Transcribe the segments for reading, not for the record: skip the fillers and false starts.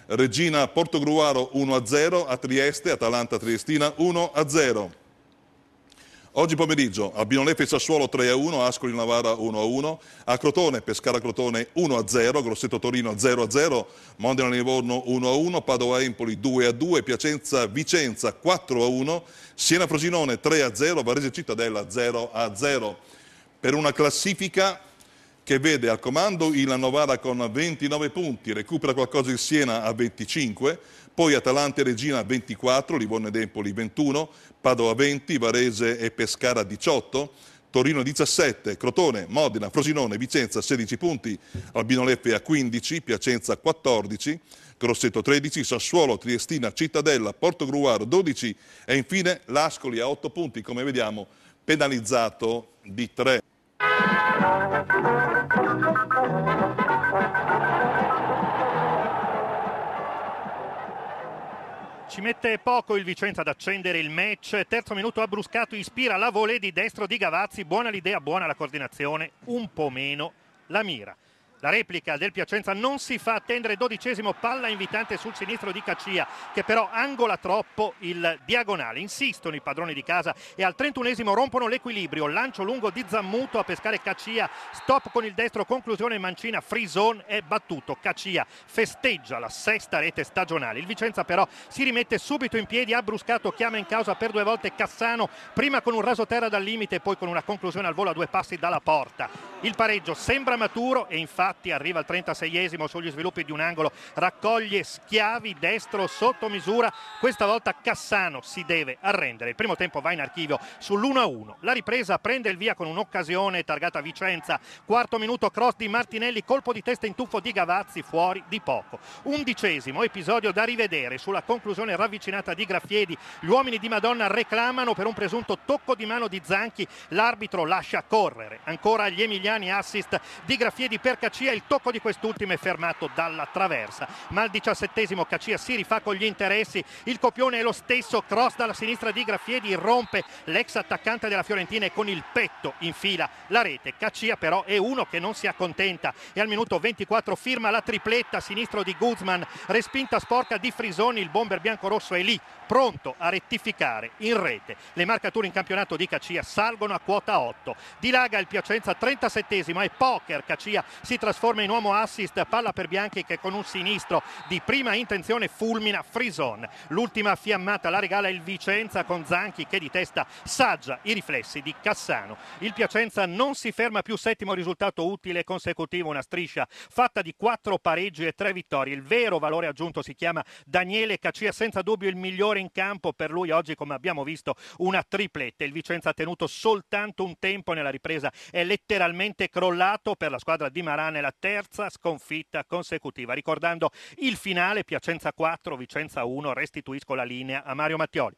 Regina Portogruaro 1-0, a Trieste Atalanta Triestina 1-0. Oggi pomeriggio Albino-Leffe Sassuolo 3-1, Ascoli Novara 1-1, a Crotone Pescara Crotone 1-0, Grosseto Torino 0-0, Modena Livorno 1-1, Padova Empoli 2-2, Piacenza Vicenza 4-1, Siena Frosinone 3-0, Varese Cittadella 0-0. Per una classifica che vede al comando il Novara con 29 punti, recupera qualcosa il Siena a 25, poi Atalanta e Regina 24, Livorno ed Empoli 21, Padova 20, Varese e Pescara 18, Torino 17, Crotone, Modena, Frosinone, Vicenza 16 punti, Albino-Leffe a 15, Piacenza 14, Grosseto 13, Sassuolo, Triestina, Cittadella, Portogruaro 12 e infine l'Ascoli a 8 punti, come vediamo penalizzato di 3. Ci mette poco il Vicenza ad accendere il match, terzo minuto Abbruscato ispira la volée di destro di Gavazzi, buona l'idea, buona la coordinazione, un po' meno la mira. La replica del Piacenza non si fa attendere, 12° palla invitante sul sinistro di Caccia che però angola troppo il diagonale. Insistono i padroni di casa e al 31° rompono l'equilibrio, lancio lungo di Zammuto a pescare Caccia, stop con il destro, conclusione mancina, Frison è battuto. Caccia festeggia la 6ª rete stagionale. Il Vicenza però si rimette subito in piedi, Abbruscato chiama in causa per 2 volte Cassano, prima con un rasoterra dal limite e poi con una conclusione al volo a 2 passi dalla porta. Il pareggio sembra maturo e infatti arriva al 36° sugli sviluppi di un angolo, raccoglie Schiavi, destro sotto misura, questa volta Cassano si deve arrendere. Il primo tempo va in archivio sull'1-1, la ripresa prende il via con un'occasione targata Vicenza, 4° minuto, cross di Martinelli, colpo di testa in tuffo di Gavazzi, fuori di poco. 11° episodio da rivedere, sulla conclusione ravvicinata di Graffiedi gli uomini di Madonna reclamano per un presunto tocco di mano di Zanchi, l'arbitro lascia correre ancora gli emiliani, assist di Graffiedi per Caccia, il tocco di quest'ultimo è fermato dalla traversa, ma al 17° Caccia si rifà con gli interessi, il copione è lo stesso, cross dalla sinistra di Graffiedi, rompe l'ex attaccante della Fiorentina e con il petto infila la rete. Caccia però è uno che non si accontenta e al minuto 24 firma la tripletta, sinistro di Guzman, respinta sporca di Frisoni, il bomber biancorosso è lì pronto a rettificare in rete. Le marcature in campionato di Caccia salgono a quota 8, dilaga il Piacenza 37° e poker, Caccia si trasforma in uomo assist, palla per Bianchi che con un sinistro di prima intenzione fulmina Frison. L'ultima fiammata la regala il Vicenza con Zanchi che di testa saggia i riflessi di Cassano. Il Piacenza non si ferma più, 7° risultato utile consecutivo, una striscia fatta di 4 pareggi e 3 vittorie. Il vero valore aggiunto si chiama Daniele Caccia, senza dubbio il migliore in campo, per lui oggi come abbiamo visto una tripletta. Il Vicenza ha tenuto soltanto un tempo, nella ripresa è letteralmente crollato, per la squadra di Marana è la terza sconfitta consecutiva. Ricordando il finale, Piacenza 4, Vicenza 1, restituisco la linea a Mario Mattioli.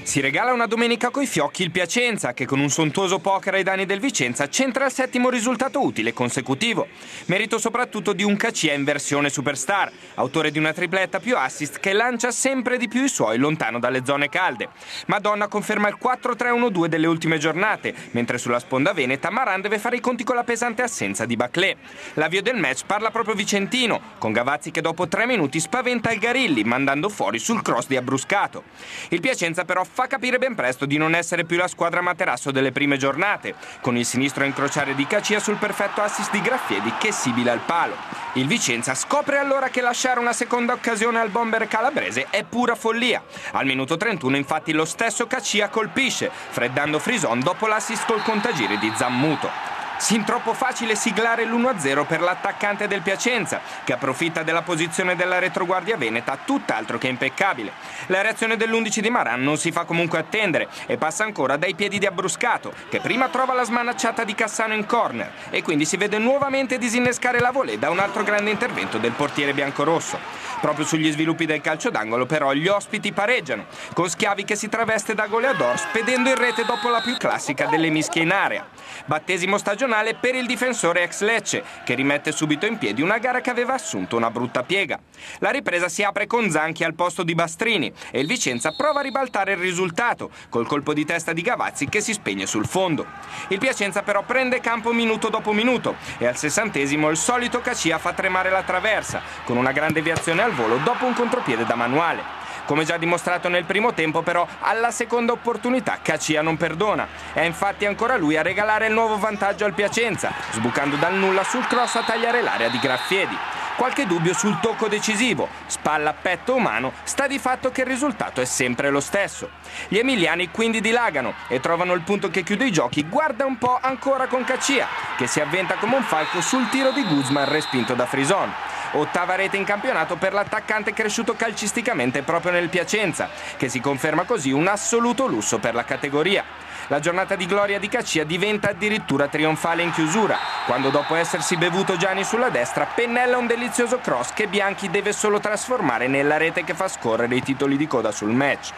Si regala una domenica coi fiocchi il Piacenza, che con un sontuoso poker ai danni del Vicenza centra il 7° risultato utile consecutivo. Merito soprattutto di un Caccia in versione superstar, autore di una tripletta più assist che lancia sempre di più i suoi lontano dalle zone calde. Madonna conferma il 4-3-1-2 delle ultime giornate, mentre sulla sponda veneta Maran deve fare i conti con la pesante assenza di Baclé. L'avvio del match parla proprio vicentino, con Gavazzi che dopo 3 minuti spaventa il Garilli, mandando fuori sul cross di Abbruscato. Il Piacenza però fa capire ben presto di non essere più la squadra materasso delle prime giornate, con il sinistro a incrociare di Caccia sul perfetto assist di Graffiedi che sibila il palo. Il Vicenza scopre allora che lasciare una seconda occasione al bomber calabrese è pura follia. Al minuto 31 infatti lo stesso Caccia colpisce, freddando Frison dopo l'assist col contagiri di Zammuto. Sin troppo facile siglare l'1-0 per l'attaccante del Piacenza, che approfitta della posizione della retroguardia veneta tutt'altro che impeccabile. La reazione dell'11 di Maran non si fa comunque attendere e passa ancora dai piedi di Abbruscato, che prima trova la smanacciata di Cassano in corner e quindi si vede nuovamente disinnescare la volée da un altro grande intervento del portiere biancorosso. Proprio sugli sviluppi del calcio d'angolo però gli ospiti pareggiano, con Schiavi che si traveste da goleador spedendo in rete dopo la più classica delle mischie in area. Battesimo stagionale per il difensore ex Lecce, che rimette subito in piedi una gara che aveva assunto una brutta piega. La ripresa si apre con Zanchi al posto di Bastrini e il Vicenza prova a ribaltare il risultato, col colpo di testa di Gavazzi che si spegne sul fondo. Il Piacenza però prende campo minuto dopo minuto e al 60° il solito Cacia fa tremare la traversa, con una grande deviazione al volo dopo un contropiede da manuale. Come già dimostrato nel primo tempo, però, alla seconda opportunità Cacia non perdona. È infatti ancora lui a regalare il nuovo vantaggio al Piacenza, sbucando dal nulla sul cross a tagliare l'area di Graffiedi. Qualche dubbio sul tocco decisivo, spalla, petto o mano, sta di fatto che il risultato è sempre lo stesso. Gli emiliani quindi dilagano e trovano il punto che chiude i giochi, guarda un po' ancora con Cacia, che si avventa come un falco sul tiro di Guzman respinto da Frison. 8ª rete in campionato per l'attaccante cresciuto calcisticamente proprio nel Piacenza, che si conferma così un assoluto lusso per la categoria. La giornata di gloria di Cacia diventa addirittura trionfale in chiusura, quando dopo essersi bevuto Gianni sulla destra pennella un delizioso cross che Bianchi deve solo trasformare nella rete che fa scorrere i titoli di coda sul match.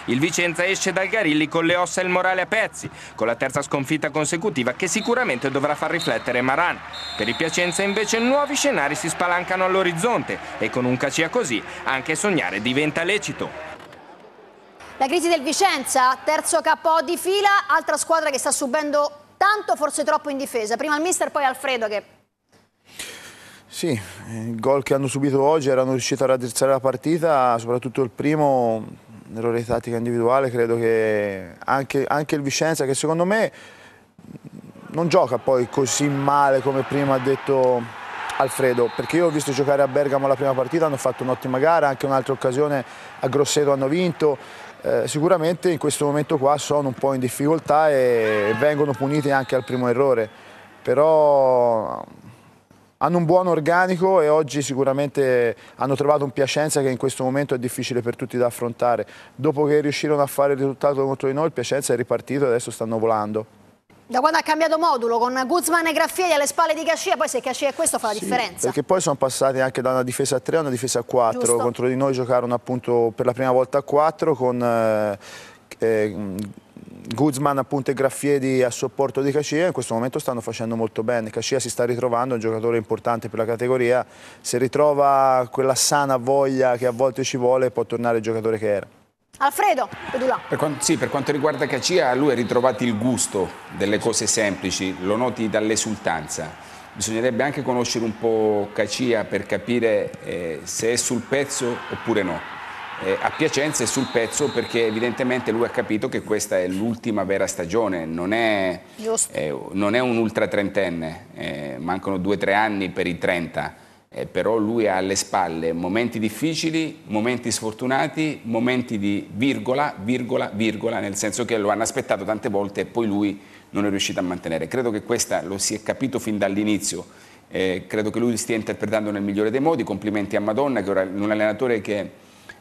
Il Vicenza esce dal Garilli con le ossa e il morale a pezzi, con la terza sconfitta consecutiva che sicuramente dovrà far riflettere Maran. Per il Piacenza invece nuovi scenari si spalancano all'orizzonte e con un Cacia così anche sognare diventa lecito. La crisi del Vicenza, terzo KO di fila, altra squadra che sta subendo tanto, forse troppo in difesa. Prima il mister, poi Alfredo che... Sì, i gol che hanno subito oggi erano riusciti a raddrizzare la partita, soprattutto il primo, errore di tattica individuale. Credo che anche il Vicenza, che secondo me non gioca poi così male come prima ha detto Alfredo, perché io ho visto giocare a Bergamo la prima partita, hanno fatto un'ottima gara, anche un'altra occasione a Grosseto hanno vinto. Sicuramente in questo momento qua sono un po' in difficoltà e vengono puniti anche al primo errore, però hanno un buon organico e oggi sicuramente hanno trovato un Piacenza che in questo momento è difficile per tutti da affrontare. Dopo che riuscirono a fare il risultato contro di noi, il Piacenza è ripartito e adesso stanno volando. Da quando ha cambiato modulo, con Guzman e Graffiedi alle spalle di Cacia, poi se Cacia è questo fa la differenza. Perché poi sono passati anche da una difesa a 3 a una difesa a 4. Giusto. Contro di noi giocarono appunto per la prima volta a 4 con Guzman appunto e Graffiedi a supporto di Cacia. In questo momento stanno facendo molto bene. Cacia si sta ritrovando, è un giocatore importante per la categoria. Se ritrova quella sana voglia che a volte ci vuole, può tornare il giocatore che era. Alfredo, Pedulà. Per quanto riguarda Cacia, lui ha ritrovato il gusto delle cose semplici, lo noti dall'esultanza. Bisognerebbe anche conoscere un po' Cacia per capire se è sul pezzo oppure no. A Piacenza è sul pezzo perché evidentemente lui ha capito che questa è l'ultima vera stagione, non è un ultra trentenne, mancano 2 o 3 anni per i 30. Però lui ha alle spalle momenti difficili, momenti sfortunati, momenti di virgola, nel senso che lo hanno aspettato tante volte e poi lui non è riuscito a mantenere. Credo che questa lo si è capito fin dall'inizio, credo che lui stia interpretando nel migliore dei modi. Complimenti a Madonna, che è un allenatore che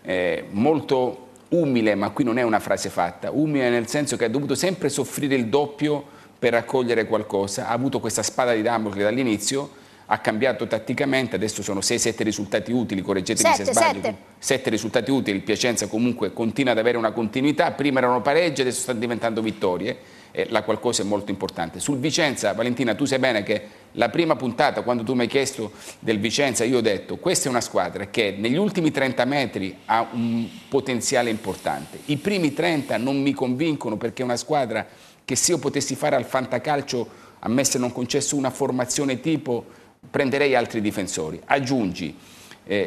è molto umile, ma qui non è una frase fatta, umile nel senso che ha dovuto sempre soffrire il doppio per raccogliere qualcosa, ha avuto questa spada di Damocle dall'inizio, ha cambiato tatticamente, adesso sono 6-7 risultati utili, correggetemi se sbaglio, 7 risultati utili, il Piacenza comunque continua ad avere una continuità, prima erano pareggi, adesso stanno diventando vittorie, la qualcosa è molto importante. Sul Vicenza, Valentina, tu sai bene che la prima puntata, quando tu mi hai chiesto del Vicenza, io ho detto questa è una squadra che negli ultimi 30 metri ha un potenziale importante, i primi 30 non mi convincono perché è una squadra che se io potessi fare al fantacalcio, a me se non concesso una formazione tipo, prenderei altri difensori. Aggiungi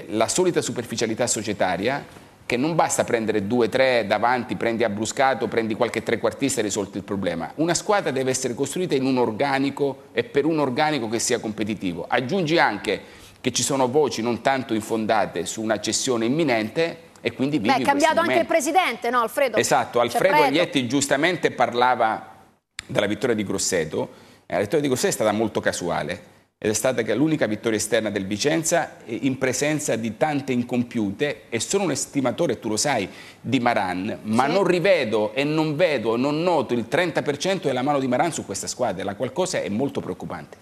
la solita superficialità societaria, che non basta prendere 2-3 davanti, prendi Abbruscato, prendi qualche trequartista e risolti il problema. Una squadra deve essere costruita in un organico e per un organico che sia competitivo. Aggiungi anche che ci sono voci non tanto infondate su una cessione imminente e quindi vivi. Beh, è cambiato anche il presidente, no Alfredo? Esatto, Alfredo Aglietti giustamente parlava della vittoria di Grosseto. La vittoria di Grosseto è stata molto casuale. Ed è stata l'unica vittoria esterna del Vicenza in presenza di tante incompiute e sono un estimatore, tu lo sai, di Maran, ma non rivedo e non vedo, non noto il 30% della mano di Maran su questa squadra, la qualcosa è molto preoccupante.